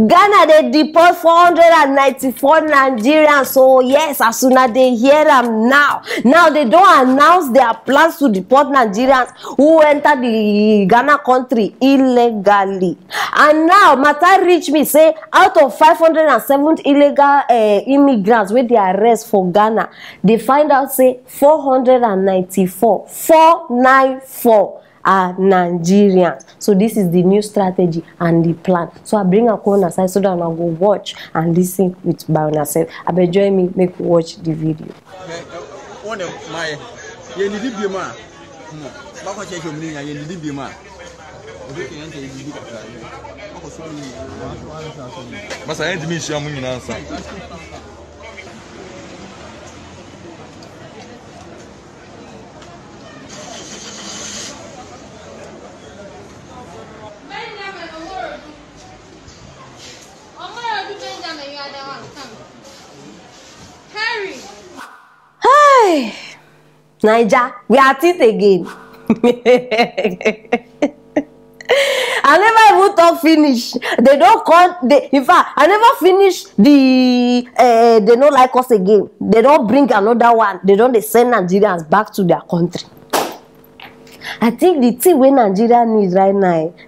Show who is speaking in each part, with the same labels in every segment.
Speaker 1: Ghana, they deport 494 Nigerians. So yes, as soon as they hear them now they don't announce their plans to deport Nigerians who enter the Ghana country illegally. And now matter reach me say out of 507 illegal immigrants where they arrest for Ghana, they find out say 494 are Nigerians. So this is the new strategy and the plan. So I bring a corner aside so that I go watch and listen with by yourself. I be join me, make we watch the video.
Speaker 2: One of my you need to be man. Bako check your money, you need to be man. Mas a gente me chama muito nessa.
Speaker 1: Hey, Niger, we are at it again. I never even talk finish. They don't call. In fact, I never finish the. They don't like us again. They don't bring another one. They don't send Nigerians back to their country. I think the thing we Nigeria need right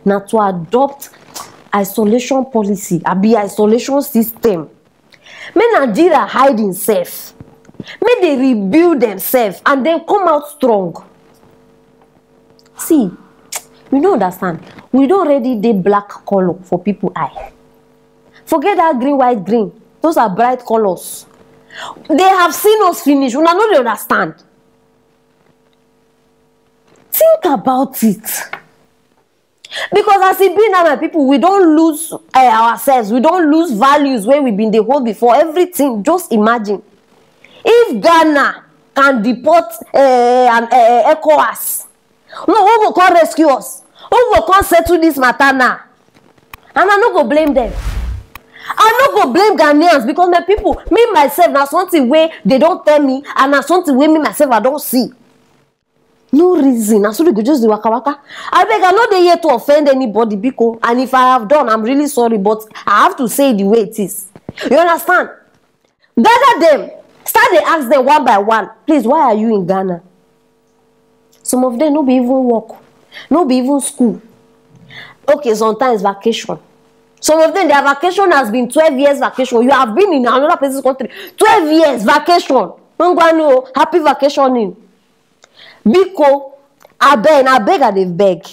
Speaker 1: now to adopt isolation policy, be isolation system. May Nigeria hide themselves. May they rebuild themselves and then come out strong. See, we don't understand. We don't already do black color for people eye. Forget that green, white, green. Those are bright colors. They have seen us finish. We don't understand. Think about it. Because as it be now, my people, we don't lose ourselves. We don't lose values where we've been the whole before. Everything, just imagine. If Ghana can deport ECOWAS, no, who will come rescue us? Who will come settle this matter now? And I no go blame them. I no go blame Ghanaians because my people, me myself, na something where they don't tell me, and na something where me myself I don't see. No reason. I should go just the waka waka. I beg, I'm not here to offend anybody, because, and if I have done, I'm really sorry, but I have to say it the way it is. You understand? Gather them. Start to ask them one by one. Please, why are you in Ghana? Some of them no be even work. No be even school. Okay, sometimes vacation. Some of them, their vacation has been 12 years vacation. You have been in another person's country. 12 years vacation. No, happy vacationing. Because I beg and they beg.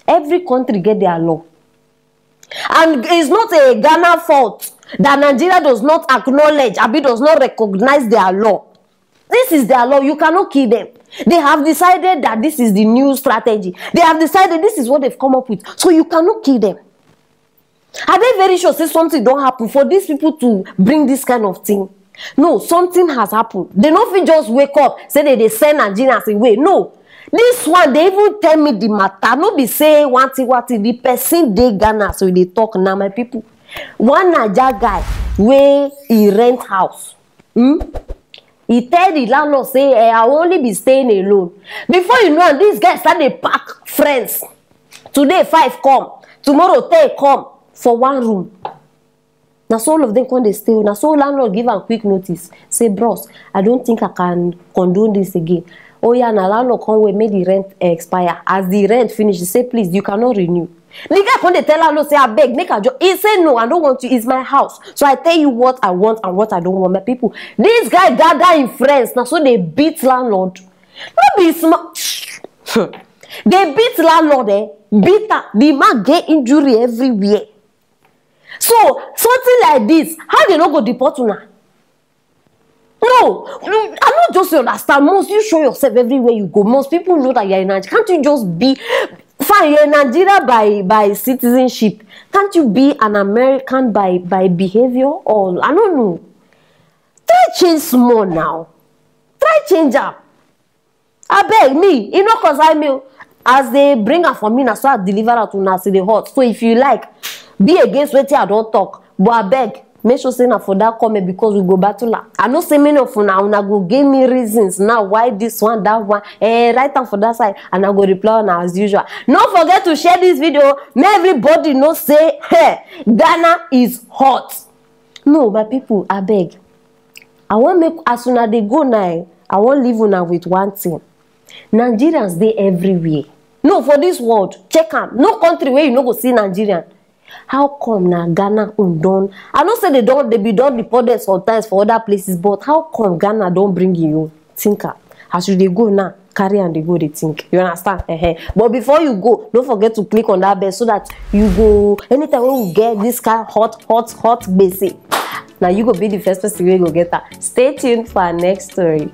Speaker 1: Every country get their law. And it's not a Ghana fault that Nigeria does not acknowledge, does not recognize their law. This is their law. You cannot kill them. They have decided that this is the new strategy. They have decided this is what they've come up with. So you cannot kill them. Are they very sure say something don't happen for these people to bring this kind of thing? No, something has happened. They don't fit just wake up, say they send Nigerians away. No. This one, they even tell me the matter. No be say what the person they Ghana, so they talk now, my people. One Niger guy where he rent house. He tell the landlord say, I will only be staying alone. Before you know, these guys start to pack friends. Today 5 come, tomorrow 10 come for one room. Now so all of them come they stay. Now so landlord give a quick notice. Say, bros, I don't think I can condone this again. Oh yeah, now landlord come we made the rent expire. As the rent finish, he say, please, you cannot renew. The guy come they tell landlord say, I beg, make a job. He say, no, I don't want you. It's my house. So I tell you what I want and what I don't want. My people, this guy gather in friends. Now so they beat landlord. Not be smart. They beat landlord, beat her. The man get injury everywhere. So something like this, how they not go deport you now? No, I'm not just understand. Most you show yourself everywhere you go. Most people know that you're in Nigeria. Can't you just be fine? You're in Nigeria by citizenship. Can't you be an American by behavior? Or I don't know. Try change small now. Try change up. I beg me. You know, cause I mean, as they bring her for me, now so I deliver her to Nasi the hot. So if you like, be against what I don't talk. But I beg, make sure say na for that comment because we go battle am. I know say many of una go give me reasons now why this one, that one, write am for that side, and I go reply on as usual. Don't forget to share this video. Make everybody know say, hey, Ghana is hot. No, my people, I beg. I want make as una dey go now. I want leave una with one thing. Nigerians dey everywhere. No, for this world, check am. No country where you no go see Nigerian. How come na Ghana done? I know say they be done deported sometimes for other places, but how come Ghana don't bring you? Think am. As you dey go now, carry and they go dey think. You understand? But before you go, don't forget to click on that bell so that you go anytime when we get this kind of hot basic. Now you go be the first person we go get that. Stay tuned for our next story.